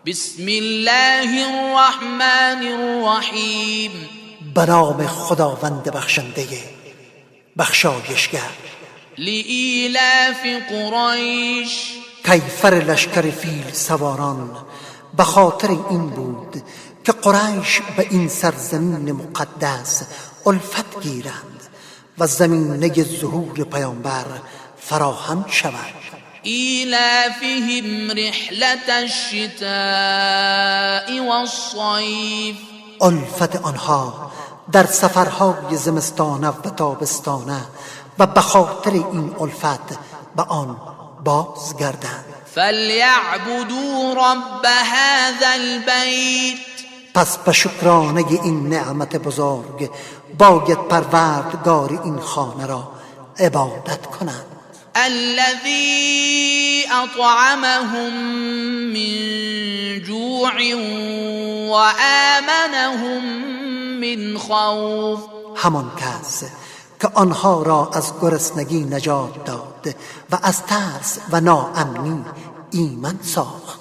بسم الله الرحمن الرحیم. به نام خداوند بخشنده بخشایشگر. لإیلاف قریش، کیفر لشکر فیل سواران به خاطر این بود که قریش به این سرزمین مقدس الفت گیرند و زمینه ظهور پیامبر فراهم شود. ایلافهم رحلة الشتاء والصیف، الفت آنها در سفرهای زمستانه و تابستانه و به خاطر این الفت به آن بازگردند. فلیعبدوا رب هذا البیت، پس به شکرانه این نعمت بزرگ باید پروردگار این خانه را عبادت کنند. الذي اطعمهم من جوع وآمنهم من خوف، همان کس که آنها را از گرسنگی نجات داد و از ترس و ناامنی ایمن ساخت.